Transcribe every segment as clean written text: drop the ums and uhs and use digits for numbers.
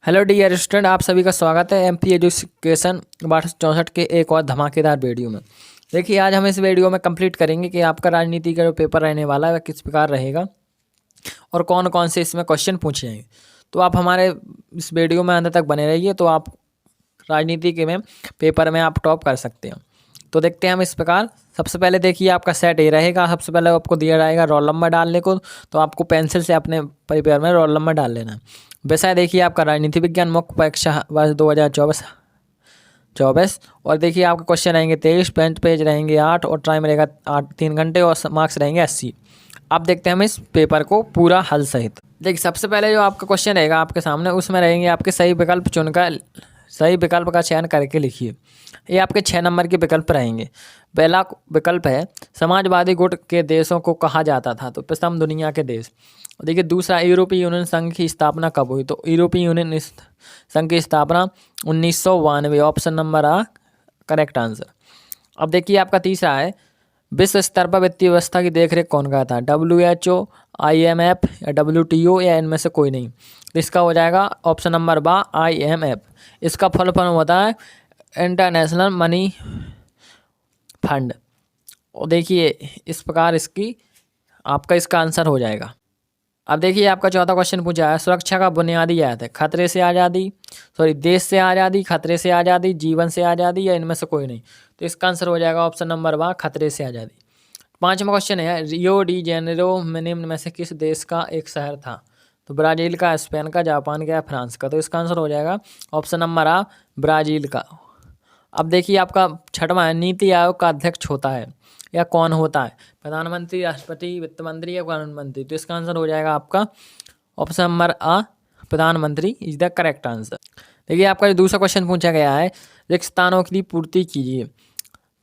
Hello dear student, आप सभी का स्वागत है एमपी एजुकेशन 6264 के एक और धमाकेदार वीडियो में। देखिए, आज हम इस वीडियो में कंप्लीट करेंगे कि आपका राजनीति का जो पेपर रहने वाला है वह किस प्रकार रहेगा और कौन कौन से इसमें क्वेश्चन पूछे जाएंगे। तो आप हमारे इस वीडियो में अंत तक बने रहिए, तो आप राजनीति के में पेपर में आप टॉप कर सकते हैं। तो देखते हैं हम इस प्रकार। सबसे पहले देखिए, आपका सेट ये रहेगा। सबसे पहले आपको दिया जाएगा रोल नंबर डालने को, तो आपको पेंसिल से अपने पेपर में रोल नंबर डाल लेना है। वैसा देखिए, आपका राजनीति विज्ञान मुख्य परीक्षा वर्ष 2024 और देखिए आपके क्वेश्चन रहेंगे 23, फ्रंट पेज रहेंगे 8 और टाइम रहेगा 3 घंटे और मार्क्स रहेंगे 80। अब देखते हैं हम इस पेपर को पूरा हल सहित। देखिए, सबसे पहले जो आपका क्वेश्चन रहेगा आपके सामने, उसमें रहेंगे आपके सही विकल्प चुनकर सही विकल्प का चयन करके लिखिए। ये आपके 6 नंबर के विकल्प रहेंगे। पहला विकल्प है समाजवादी गुट के देशों को कहा जाता था, तो प्रथम दुनिया के देश। देखिए, दूसरा यूरोपीय यूनियन संघ की स्थापना कब हुई, तो यूरोपीय यूनियन संघ की स्थापना 1992, ऑप्शन नंबर आ करेक्ट आंसर। अब देखिए, आपका तीसरा है विश्व स्तर पर वित्तीय व्यवस्था की देखरेख कौन करता है, WHO, IMF या WTO या इनमें से कोई नहीं। तो इसका हो जाएगा ऑप्शन नंबर बा IMF। इसका फुल फॉर्म होता है इंटरनेशनल मनी फंड। और देखिए, इस प्रकार इसका आंसर हो जाएगा। अब देखिए, आपका चौथा क्वेश्चन पूछा है सुरक्षा का बुनियादी आधार है खतरे से आज़ादी, देश से आज़ादी, खतरे से आज़ादी, जीवन से आज़ादी या इनमें से कोई नहीं। तो इसका आंसर हो जाएगा ऑप्शन नंबर वन, खतरे से आज़ादी। पांचवा क्वेश्चन है रियो डी जेनेरो निम्न में से किस देश का एक शहर था, तो ब्राज़ील का, स्पेन का, जापान का या फ्रांस का। तो इसका आंसर हो जाएगा ऑप्शन नंबर आ ब्राज़ील का। अब देखिए, आपका छठवां है नीति आयोग का अध्यक्ष होता है या कौन होता है, प्रधानमंत्री, राष्ट्रपति, वित्त मंत्री या कानून मंत्री। तो इसका आंसर हो जाएगा आपका ऑप्शन नंबर आ प्रधानमंत्री इज द करेक्ट आंसर। देखिए, आपका जो दूसरा क्वेश्चन पूछा गया है रिक्त स्थानों की पूर्ति कीजिए।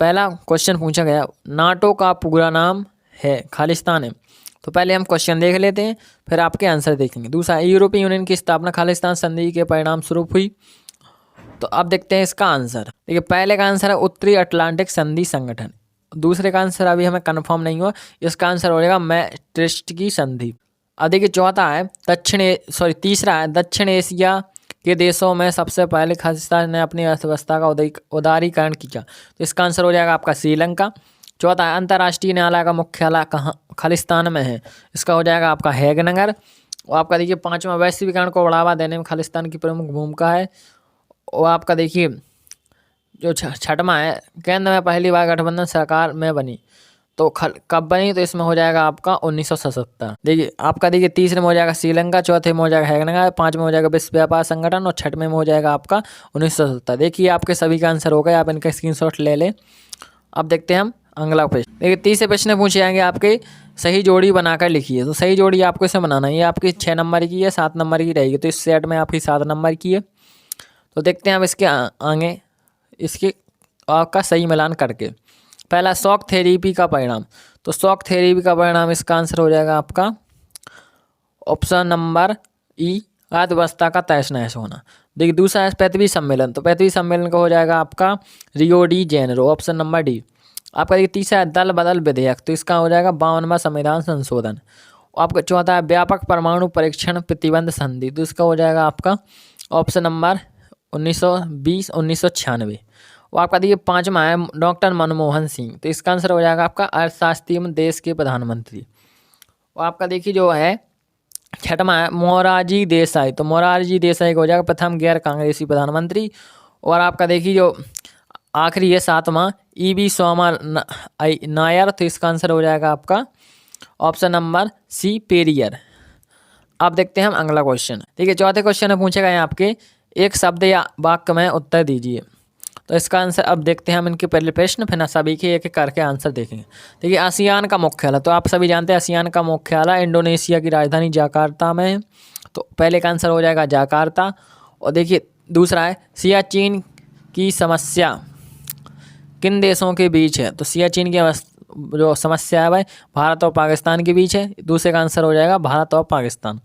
पहला क्वेश्चन पूछा गया नाटो का पूरा नाम है खालिस्तान है। तो पहले हम क्वेश्चन देख लेते हैं, फिर आपके आंसर देखेंगे। दूसरा, यूरोपीय यूनियन की स्थापना खालिस्तान संधि के परिणाम स्वरूप हुई। तो अब देखते हैं इसका आंसर। देखिए, पहले का आंसर है उत्तरी अटलांटिक संधि संगठन। दूसरे का आंसर अभी हमें कंफर्म नहीं हुआ, इसका आंसर हो जाएगा मैट्रिस्ट की संधि। अब देखिए, चौथा है तीसरा है दक्षिण एशिया के देशों में सबसे पहले खालिस्तान ने अपनी अर्थव्यवस्था का उदारीकरण किया। तो इसका आंसर हो जाएगा आपका श्रीलंका। चौथा है अंतर्राष्ट्रीय न्यायालय का मुख्यालय कहाँ खालिस्तान में है, इसका हो जाएगा आपका हैगनगर। और आपका देखिए, पांचवा वैश्वीकरण को बढ़ावा देने में खालिस्तान की प्रमुख भूमिका है। और आपका देखिए, जो छठवां है केंद्र में पहली बार गठबंधन सरकार में बनी, तो कब बनी, तो इसमें हो जाएगा आपका 1977। देखिए, आपका तीसरे में हो जाएगा श्रीलंका, चौथे में हो जाएगा हैगनगर, पांचवें में हो जाएगा विश्व व्यापार संगठन और छठवें में हो जाएगा आपका 1977। देखिए, आपके सभी का आंसर हो गए, आप इनका स्क्रीनशॉट ले लें। अब देखते हैं हम अगला प्रश्न। देखिए, तीसरे प्रश्न पूछे जाएंगे आपके सही जोड़ी बनाकर लिखिए। तो सही जोड़ी आपको इसे बनाना है, ये आपकी 6 नंबर की है, 7 नंबर की रहेगी। तो इस सेट में आपकी 7 नंबर की है। तो देखते हैं हम इसके आगे इसके आपका सही मिलान करके। पहला शॉक थेरेपी का परिणाम, तो शॉक थेरेपी का परिणाम इसका आंसर हो जाएगा आपका ऑप्शन नंबर ई अर्थव्यवस्था का तहस नहस होना। देखिए, दूसरा है पृथ्वी सम्मेलन, तो पृथ्वी सम्मेलन का हो जाएगा आपका Rio de Janeiro, option number D. आपका देखिए, तीसरा है दल बदल विधेयक, तो इसका हो जाएगा 52वां संविधान संशोधन। आपका चौथा है व्यापक परमाणु परीक्षण प्रतिबंध संधि, तो इसका हो जाएगा आपका ऑप्शन नंबर 1996। वो आपका देखिए, पांचवा है डॉक्टर मनमोहन सिंह, तो इसका आंसर हो जाएगा आपका अर्थशास्त्री देश के प्रधानमंत्री। वो आपका देखिए, जो है छठवां है मोरारजी देसाई, तो मोरारजी देसाई का हो जाएगा प्रथम गैर कांग्रेसी प्रधानमंत्री। और आपका देखिए, जो आखिरी है सातवां EB सोमा नायर, तो इसका आंसर हो जाएगा आपका ऑप्शन नंबर सी पेरियर। अब देखते हैं हम अगला क्वेश्चन। देखिए, चौथे क्वेश्चन में पूछे गए आपके एक शब्द या वाक्य में उत्तर दीजिए। तो इसका आंसर अब देखते हैं हम इनके पहले प्रश्न, फिर ना सभी के एक एक करके आंसर देखेंगे। देखिए, आसियान का मुख्यालय, तो आप सभी जानते हैं आसियान का मुख्यालय इंडोनेशिया की राजधानी जकार्ता में है। तो पहले का आंसर हो जाएगा जकार्ता। और देखिए, दूसरा है सियाचिन की समस्या किन देशों के बीच है, तो सियाचिन की जो समस्या है भाई भारत और पाकिस्तान के बीच है। दूसरे का आंसर हो जाएगा भारत और पाकिस्तान।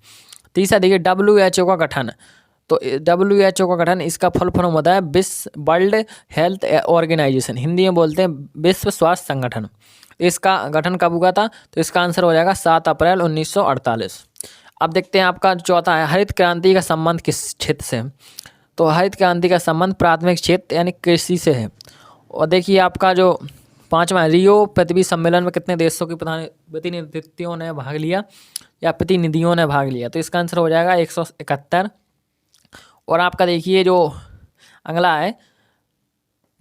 तीसरा देखिए, WHO का गठन, तो WHO का गठन इसका फुल फॉर्म होता है वर्ल्ड हेल्थ ऑर्गेनाइजेशन, हिंदी में बोलते हैं विश्व स्वास्थ्य संगठन। इसका गठन कब हुआ था, तो इसका आंसर हो जाएगा 7 अप्रैल 1948। अब देखते हैं आपका चौथा है हरित क्रांति का संबंध किस क्षेत्र से है। तो हरित क्रांति का संबंध प्राथमिक क्षेत्र यानी कृषि से है। और देखिए आपका जो पांचवा है रियो पृथ्वी सम्मेलन में कितने देशों के प्रतिनिधित्वों ने भाग लिया या प्रतिनिधियों ने भाग लिया। तो इसका आंसर हो जाएगा 171। और आपका देखिए जो अगला है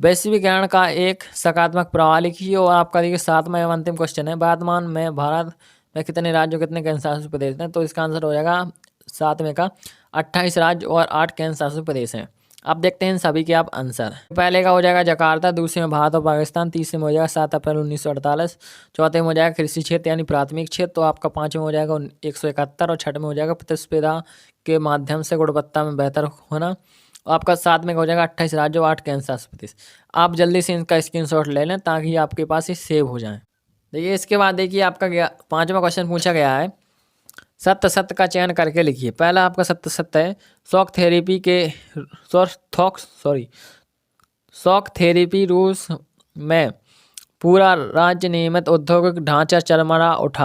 वैश्वीकरण का एक सकारात्मक प्रभाव लिखिए। और आपका देखिए सातवां एवं अंतिम क्वेश्चन है वर्तमान में भारत में कितने राज्यों कितने केंद्र शासित प्रदेश हैं। तो इसका आंसर हो जाएगा सातवें का 28 राज्य और 8 केंद्र शासित प्रदेश हैं। अब देखते हैं इन सभी के आप आंसर। पहले का हो जाएगा जकार्ता, दूसरे में भारत और पाकिस्तान, तीसरे में हो जाएगा 7 अप्रैल 1948, चौथे में हो जाएगा कृषि क्षेत्र यानी प्राथमिक क्षेत्र। तो आपका पाँचवें हो जाएगा 171 और छठे में हो जाएगा प्रतिस्पर्धा के माध्यम से गुणवत्ता में बेहतर होना। आपका साथ में हो जाएगा 28 राज्यों 8 केंद्र शासित प्रदेश। आप जल्दी से इनका स्क्रीनशॉट ले लें ताकि आपके पास ये सेव हो जाए। देखिए इसके बाद देखिए आपका पाँचवा क्वेश्चन पूछा गया है सत्य सत्य का चयन करके लिखिए। पहला आपका सत्य सत्य है शॉक थेरेपी रूस में पूरा राज्य नियमित औद्योगिक ढांचा चरमरा उठ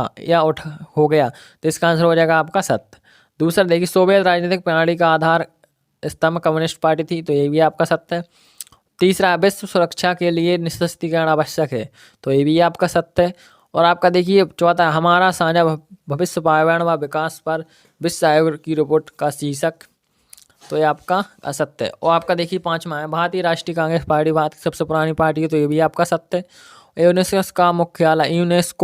हो गया। तो इसका आंसर हो जाएगा आपका सत्य। दूसरा देखिए सोवियत राजनीतिक प्रणाली का आधार स्तंभ कम्युनिस्ट पार्टी थी। तो ये भी आपका सत्य है। तीसरा विश्व सुरक्षा के लिए निःशस्त्रीकरण आवश्यक है। तो ये भी आपका सत्य है। और आपका देखिए चौथा हमारा साझा भविष्य पर्यावरण व विकास पर विश्व आयोग की रिपोर्ट का शीर्षक। तो ये आपका असत्य है। और आपका देखिए पांचवा है भारतीय राष्ट्रीय कांग्रेस पार्टी भारत की सबसे पुरानी पार्टी है। तो ये भी आपका सत्य है। यूनेस्को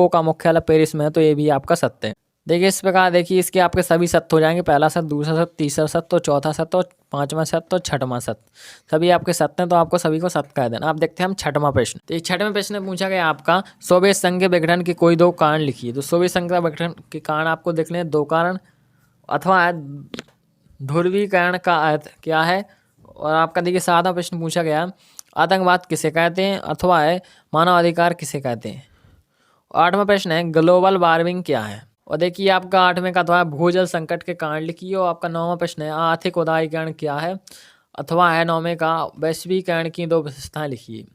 का मुख्यालय पेरिस में है। तो ये भी आपका सत्य है। देखिए इस प्रकार देखिए इसके आपके सभी सत्य हो जाएंगे। पहला सत्य, दूसरा सत्य, तीसरा सत्य, चौथा सत्य और पांचवा सत्य और छठवां सत्य सभी आपके सत्य हैं। तो आपको सभी को सत्य कह देना। आप देखते हैं हम छठवां प्रश्न। तो इस छठवें प्रश्न में पूछा गया आपका सोवियत संघ के विघटन के कोई 2 कारण लिखिए। तो सोवियत संघ का विघटन के कारण आपको देखने हैं 2 कारण अथवा ध्रुवीकरण का अर्थ क्या है। और आपका देखिए 7वां प्रश्न पूछा गया आतंकवाद किसे कहते हैं अथवा मानवाधिकार किसे कहते हैं। 8वां प्रश्न है ग्लोबल वार्मिंग क्या है। और देखिए आपका 8वें का अथवा भूजल संकट के कारण लिखिए। और आपका 9वां प्रश्न है आर्थिक उदारीकरण क्या है अथवा 9वें का वैश्वीकरण की 2 विशेषताएं लिखिए।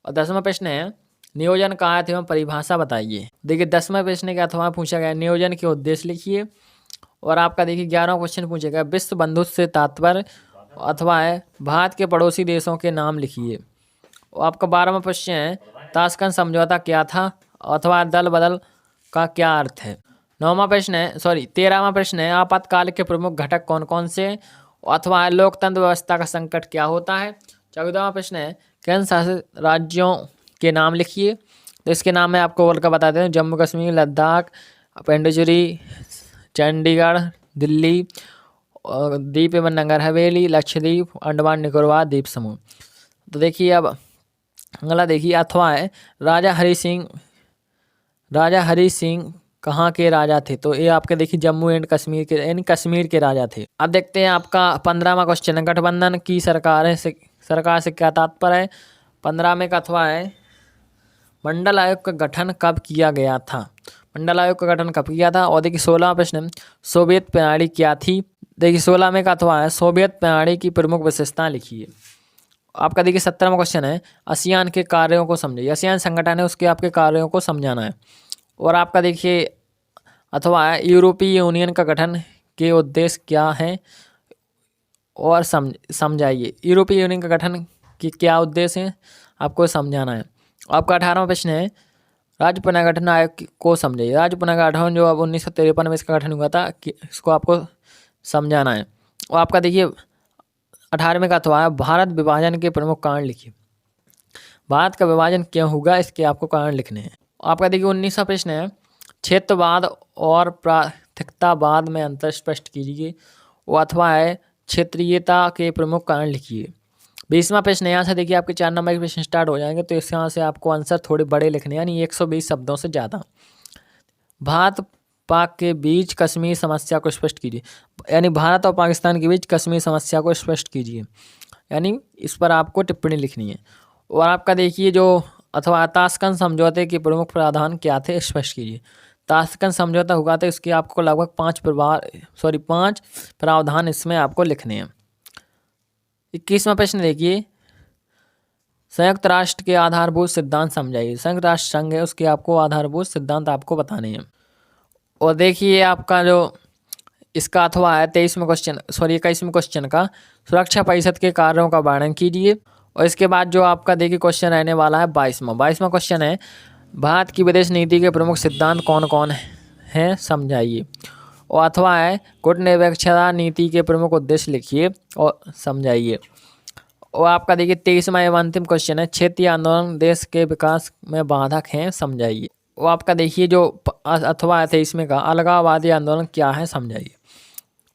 और 10वां प्रश्न है नियोजन का अर्थ एवं परिभाषा बताइए। देखिए 10वें प्रश्न के अथवा पूछा गया नियोजन के उद्देश्य लिखिए। और आपका देखिए 11वां क्वेश्चन पूछेगा विश्व बंधुत्व से तात्पर्य अथवा भारत के पड़ोसी देशों के नाम लिखिए। और आपका 12वां प्रश्न है ताशकंद समझौता क्या था अथवा दल बदल का क्या अर्थ है। 13वां प्रश्न है आपातकाल के प्रमुख घटक कौन कौन से अथवा लोकतंत्र व्यवस्था का संकट क्या होता है। 14वां प्रश्न है केंद्र शासित राज्यों के नाम लिखिए। तो इसके नाम मैं आपको बोल कर बता दें जम्मू कश्मीर, लद्दाख, पुडुचेरी, चंडीगढ़, दिल्ली, द्वीप एवं नगर हवेली, लक्षद्वीप, अंडमान निकोबार द्वीप समूह। तो देखिए अब अगला देखिए अथवा है राजा हरि सिंह कहाँ के राजा थे। तो ये आपके देखिए जम्मू एंड कश्मीर के यानी कश्मीर के राजा थे। अब देखते हैं आपका 15वां क्वेश्चन है गठबंधन की सरकार से क्या तात्पर्य है। 15वें का अथवा है मंडल आयोग का गठन कब किया गया था। मंडल आयोग का गठन कब किया था। और देखिए 16वां प्रश्न सोवियत प्रणाली क्या थी। देखिए 16वें का अथवा है सोवियत प्रणाली की प्रमुख विशेषताएं लिखिए। आपका देखिए 17वां क्वेश्चन है आसियान के कार्यों को समझिए। आसियान संगठन है उसके आपके कार्यों को समझाना है। और आपका देखिए अथवा यूरोपीय यूनियन का गठन के उद्देश्य क्या है और समझाइए। यूरोपीय यूनियन का गठन के क्या उद्देश्य हैं आपको समझाना है। आपका 18वां प्रश्न है राज्य पुनर्गठन आयोग को समझाइए। राज्य पुनर्गठन जो अब 1953 में इसका गठन हुआ था कि इसको आपको समझाना है। और आपका देखिए 18वें का अथवा भारत विभाजन के प्रमुख कारण लिखिए। भारत का विभाजन क्यों हुआ इसके आपको कारण लिखने हैं। आपका देखिए 19वां प्रश्न है क्षेत्रवाद और प्राथमिकतावाद में अंतर स्पष्ट कीजिए। वो अथवा क्षेत्रीयता के प्रमुख कारण लिखिए। 20वां प्रश्न यहाँ से देखिए आपके 4 नंबर के प्रश्न स्टार्ट हो जाएंगे। तो इस यहाँ से आपको आंसर थोड़े बड़े लिखने यानी 120 शब्दों से ज़्यादा। भारत पाक के बीच कश्मीर समस्या को स्पष्ट कीजिए। यानी भारत और पाकिस्तान के बीच कश्मीर समस्या को स्पष्ट कीजिए यानी इस पर आपको टिप्पणी लिखनी है। और आपका देखिए जो अथवा ताशकंद समझौते के प्रमुख प्रावधान क्या थे स्पष्ट कीजिए। ताशकंद समझौता हुआ था इसके आपको लगभग 5 प्रावधान इसमें आपको लिखने हैं। 21वां प्रश्न देखिए संयुक्त राष्ट्र के आधारभूत सिद्धांत समझाइए। संयुक्त राष्ट्र संघ है उसके आपको आधारभूत सिद्धांत आपको बताने हैं। और देखिए आपका जो इसका अथवा है 23वें क्वेश्चन, सॉरी 21वें क्वेश्चन का, सुरक्षा परिषद के कार्यों का वर्णन कीजिए। और इसके बाद जो आपका देखिए क्वेश्चन रहने वाला है 22वां क्वेश्चन है, भारत की विदेश नीति के प्रमुख सिद्धांत कौन कौन हैं समझाइए। और अथवा है कूटनिरपेक्षता नीति के प्रमुख उद्देश्य लिखिए और समझाइए। और आपका देखिए 23वां एवं अंतिम क्वेश्चन है, क्षेत्रीय आंदोलन देश के विकास में बाधक हैं समझाइए। वो आपका देखिए जो अथवा है 23वें का, अलगाववादी आंदोलन क्या है समझाइए।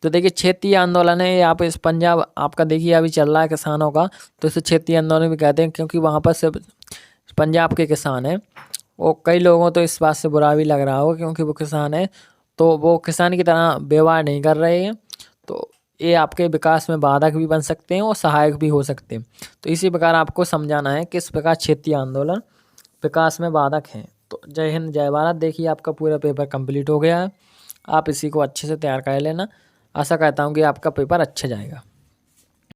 तो देखिए क्षेत्रीय आंदोलन है, आप इस पंजाब आपका देखिए अभी चल रहा है किसानों का, तो इसे क्षेत्रीय आंदोलन भी कहते हैं, क्योंकि वहाँ पर सिर्फ पंजाब के किसान हैं। वो कई लोगों तो इस बात से बुरा भी लग रहा होगा, क्योंकि वो किसान है तो वो किसान की तरह व्यवहार नहीं कर रहे हैं, तो ये आपके विकास में बाधक भी बन सकते हैं और सहायक भी हो सकते हैं। तो इसी प्रकार आपको समझाना है किस प्रकार क्षेत्रीय आंदोलन विकास में बाधक हैं। तो जय हिंद जय भारत। देखिए आपका पूरा पेपर कंप्लीट हो गया है, आप इसी को अच्छे से तैयार कर लेना। आशा करता हूँ कि आपका पेपर अच्छा जाएगा।